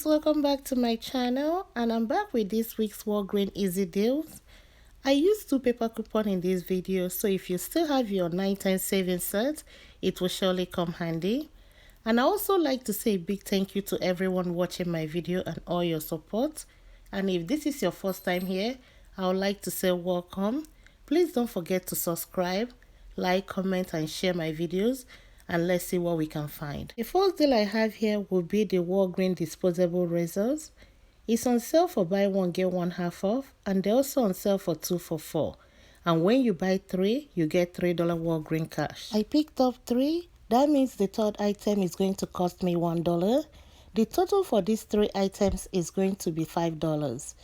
welcome back to my channel, and I'm back with this week's Walgreen Easy Deals. I used 2 paper coupons in this video, so if you still have your 9 times savings set, it will surely come handy. And I also like to say a big thank you to everyone watching my video and all your support. And if this is your first time here, I would like to say welcome. Please don't forget to subscribe, like, comment and share my videos, and let's see what we can find. The first deal I have here will be the Walgreen disposable razors. It's on sale for buy one get one half off, and they're also on sale for 2 for 4. And when you buy 3, you get $3 Walgreen cash. I picked up 3. That means the third item is going to cost me $1. The total for these 3 items is going to be $5.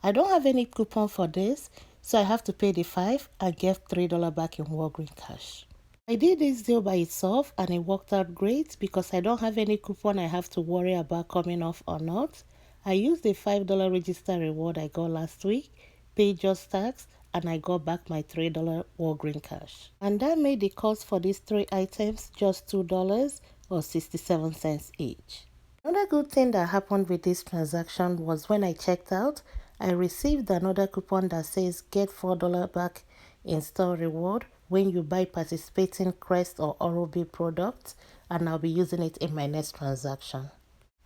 I don't have any coupon for this, so I have to pay the 5 and get $3 back in Walgreen cash. I did this deal by itself and it worked out great because I don't have any coupon I have to worry about coming off or not. I used the $5 register reward I got last week, paid just tax, and I got back my $3 Walgreen cash. And that made the cost for these 3 items just $2 or 67 cents each. Another good thing that happened with this transaction was when I checked out, I received another coupon that says get $4 back in store reward when you buy participating Crest or Oral-B products, and I'll be using it in my next transaction.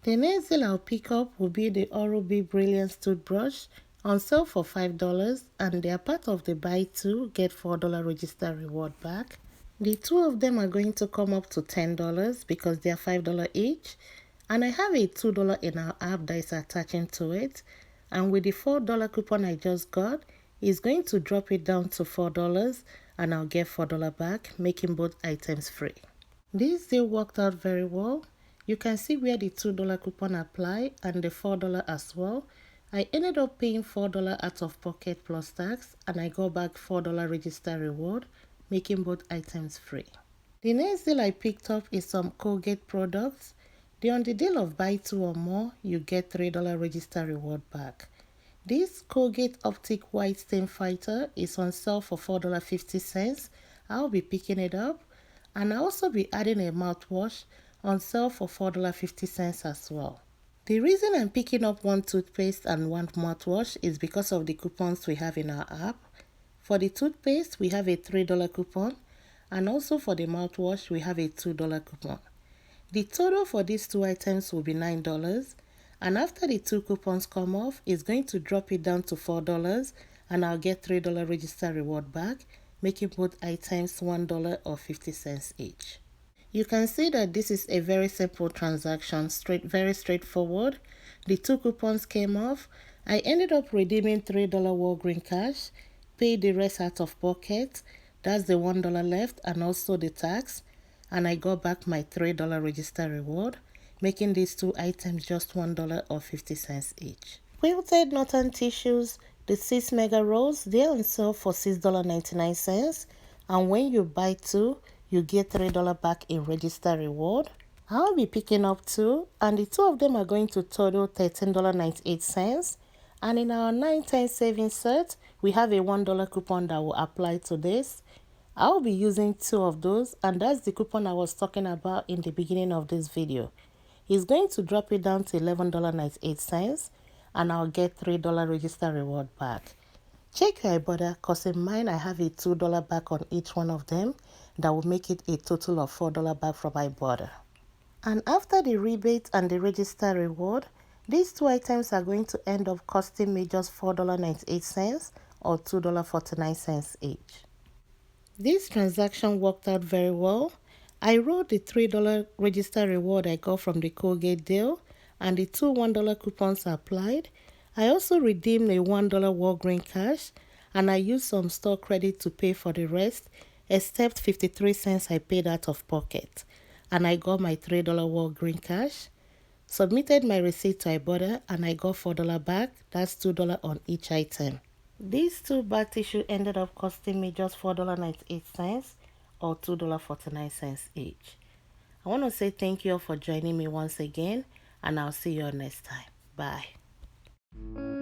The next deal I'll pick up will be the Oral-B Brilliance toothbrush on sale for $5, and they are part of the buy 2 get $4 register reward back. The 2 of them are going to come up to $10 because they are $5 each, and I have a $2 in our app that is attaching to it, and with the $4 coupon I just got, it's going to drop it down to $4 and I'll get $4 back, making both items free. This deal worked out very well. You can see where the $2 coupon apply and the $4 as well. I ended up paying $4 out of pocket plus tax, and I got back $4 register reward, making both items free. The next deal I picked up is some Colgate products. They're on the deal of buy 2 or more, you get $3 register reward back. This Colgate Optic White Stain Fighter is on sale for $4.50. I'll be picking it up, and I'll also be adding a mouthwash on sale for $4.50 as well. The reason I'm picking up 1 toothpaste and 1 mouthwash is because of the coupons we have in our app. For the toothpaste, we have a $3 coupon, and also for the mouthwash, we have a $2 coupon. The total for these 2 items will be $9, and after the 2 coupons come off, it's going to drop it down to $4, and I'll get $3 register reward back, making both items $1 or 50 cents each. You can see that this is a very simple transaction, very straightforward. The 2 coupons came off. I ended up redeeming $3 Walgreen cash, paid the rest out of pocket. That's the $1 left and also the tax, and I got back my $3 register reward, making these 2 items just $1 or 50 cents each. Quilted Norton tissues, the 6 mega rolls, they're on sale for $6.99, and when you buy 2, you get $3 back in register reward. I'll be picking up 2, and the 2 of them are going to total $13.98. And in our 9 times savings set, we have a $1 coupon that will apply to this. I'll be using 2 of those, and that's the coupon I was talking about in the beginning of this video. It's going to drop it down to $11.98, and I'll get $3 register reward back. Check your Ibotta, because in mine I have a $2 back on each one of them. That will make it a total of $4 back from Ibotta. And after the rebate and the register reward, these 2 items are going to end up costing me just $4.98 or $2.49 each. This transaction worked out very well. I wrote the $3 register reward I got from the Colgate deal, and the 2 $1 coupons applied. I also redeemed a $1 Walgreen cash, and I used some store credit to pay for the rest, except 53 cents I paid out of pocket, and I got my $3 Walgreen cash, submitted my receipt to Ibotta, and I got $4 back. That's $2 on each item. These 2 bath tissue ended up costing me just $4.98 or $2.49 each. I want to say thank you all for joining me once again, and I'll see you all next time. Bye.